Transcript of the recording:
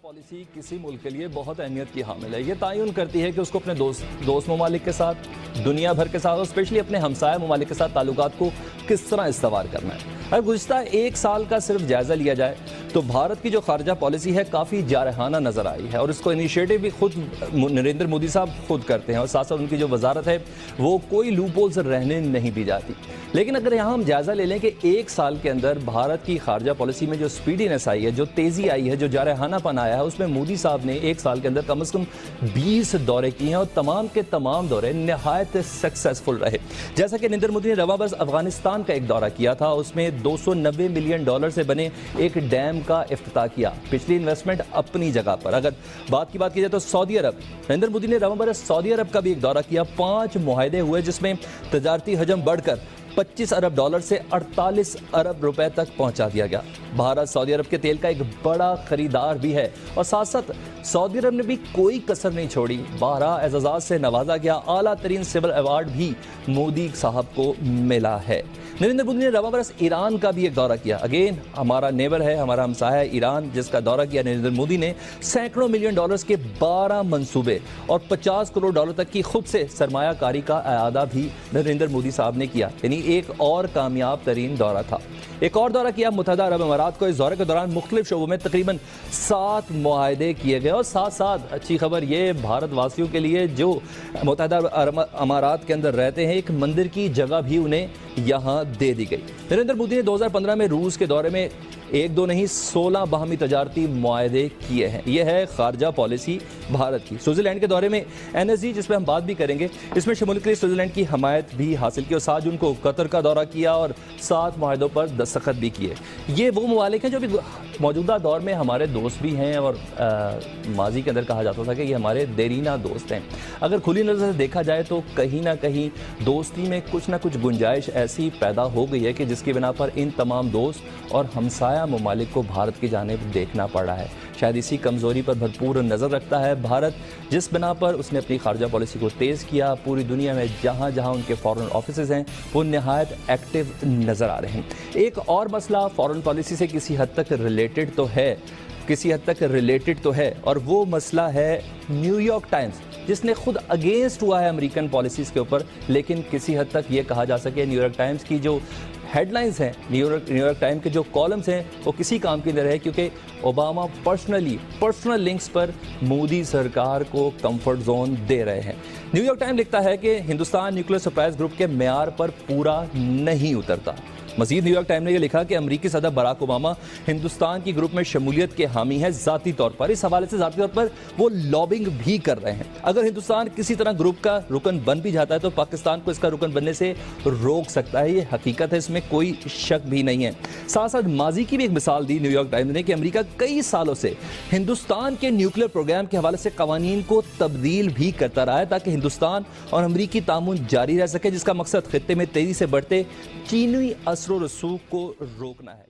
Policy کسی ملک کے لیے بہت اہمیت کی حامل ہے. یہ تعین کرتی ہے کہ اس کو اپنے دوست ممالک کے ساتھ, دنیا بھر کے ساتھ اور اسپیشلی اپنے ہمسایہ ممالک کے ساتھ تعلقات کو کس طرح استوار کرنا ہے. اگر گزشتہ ایک سال کا صرف جائزہ لیا جائے تو بھارت کی جو خارجہ پالیسی ہے کافی جارحانہ نظر آئی ہے, اور اس کو انیشیٹو بھی خود نریندر مودی صاحب خود کرتے ہیں, اور ساتھ ساتھ ان کی جو وزارت ہے وہ کوئی لوپ ہولز رہنے نہیں دی جاتی. لیکن اگر یہاں ہم جائزہ لے لیں کہ ایک سال کے اندر بھارت کی خارجہ پالیسی میں جو سپیڈینس آئی ہے, جو تیزی آئی ہے, جو جارحانہ پن آیا ہے, اس میں مودی صاحب نے ایک سال کے اندر کم از کم 20 دورے کیے ہیں, اور تمام کے تمام دورے نہایت سکسیسفل رہے. جیسا کہ نریندر مودی نے رواں برس افغانستان کا ایک دورہ کیا تھا, اس میں $290 ملین سے بنے ایک ڈیم کا افتتاح کیا. پچھلی انویسٹمنٹ اپنی جگہ پر. اگر بات کی جائے تو سعودی عرب, نریندر مودی نے رواں برس سعودی عرب کا بھی ایک دورہ کیا. 5 معاہدے ہوئے جس میں تجارتی حجم بڑھ کر $25 ارب سے $48 ارب تک پہنچا دیا گیا. بھارت سعودی عرب کے تیل کا ایک بڑا خریدار بھی ہے, اور ساتھ ساتھ سعودی عرب نے بھی کوئی کسر نہیں چھوڑی. 12 اعزازات سے نوازا گیا. اعلیٰ ترین سول ایوارڈ بھی مودی صاحب کو ملا ہے. نریندر مودی نے رواں برس ایران کا بھی ایک دورہ کیا. اگین ہمارا نیبر ہے, ہمارا ہمسایہ ایران, جس کا دورہ کیا نریندر مودی نے. سینکڑوں ملین ڈالرز کے 12 منصوبے اور $50 کروڑ تک کی خود سے سرمایہ کاری کا اعادہ بھی نریندر مودی صاحب نے کیا. یعنی ایک اور کامیاب ترین دورہ تھا. ایک اور دورہ کیا متحدہ عرب امارات کو. اس دورے کے دوران مختلف شعبوں میں تقریباً 7 معاہدے کیے گئے, اور ساتھ ساتھ اچھی خبر یہ بھارت واسیوں کے لیے جو متحدہ عرب امارات کے اندر رہتے ہیں, ایک مندر کی جگہ بھی انہیں یہاں دے دی گئی. نریندر مودی نے 2015 میں روس کے دورے میں 1-2 نہیں 16 باہمی تجارتی معاہدے کیے ہیں. یہ ہے خارجہ پالیسی بھارت کی. سوئٹزرلینڈ کے دورے میں NSG, جس پہ ہم بات بھی کریں گے, اس میں شمولیت کے لیے سوئٹزرلینڈ کی حمایت بھی حاصل کی, اور 7 جون کو قطر کا دورہ کیا اور 7 معاہدوں پر دستخط بھی کیے. یہ وہ ممالک ہیں جو بھی موجودہ دور میں ہمارے دوست بھی ہیں, اور ماضی کے اندر کہا جاتا تھا کہ یہ ہمارے دیرینہ دوست ہیں. اگر کھلی نظر سے دیکھا جائے تو کہیں نہ کہیں دوستی میں کچھ نہ کچھ گنجائش ایسی پیدا ہو گئی ہے کہ جس کی بنا پر ان تمام دوست اور ہمسایہ ممالک کو بھارت کی جانب دیکھنا پڑ رہا ہے. شاید اسی کمزوری پر بھرپور نظر رکھتا ہے بھارت, جس بنا پر اس نے اپنی خارجہ پالیسی کو تیز کیا. پوری دنیا میں جہاں جہاں ان کے فارن آفیسز ہیں وہ نہایت ایکٹیو نظر آ رہے ہیں. ایک اور مسئلہ فارن پالیسی سے کسی حد تک ریلیٹڈ تو ہے, اور وہ مسئلہ ہے نیو یارک ٹائمز, جس نے خود اگینسٹ ہوا ہے امریکن پالیسیز کے اوپر. لیکن کسی حد تک یہ کہا جا سکے نیو یارک ٹائمز کی جو ہیڈ لائنز ہیں, نیو یارک ٹائم کے جو کالمز ہیں, وہ کسی کام کی نہیں رہے, کیونکہ اوباما پرسنل لنکس پر مودی سرکار کو کمفرٹ زون دے رہے ہیں. نیو یارک ٹائم لکھتا ہے کہ ہندوستان نیوکلیئر سرپرائز گروپ کے معیار پر پورا نہیں اترتا. مزید نیو یارک ٹائم نے یہ لکھا کہ امریکی صدر براک اوباما ہندوستان کی گروپ میں شمولیت کے حامی ہیں ذاتی طور پر. اس حوالے سے ذاتی طور پر وہ لابنگ بھی کر رہے ہیں. اگر ہندوستان کسی طرح گروپ کا رکن بن بھی جاتا ہے تو پاکستان کو اس کا رکن بننے سے روک سکتا ہے. یہ حقیقت ہے, اس میں کوئی شک بھی نہیں ہے. ساتھ ساتھ ماضی کی بھی ایک مثال دی نیو یارک ٹائمز نے کہ امریکہ کئی سالوں سے ہندوستان کے نیوکلیئر پروگرام کے حوالے سے قوانین کو تبدیل بھی کرتا رہا ہے تاکہ ہندوستان اور امریکی تعاون جاری رہ سکے, جس کا مقصد خطے میں تیزی سے بڑھتے چینی اثر و رسوخ کو روکنا ہے.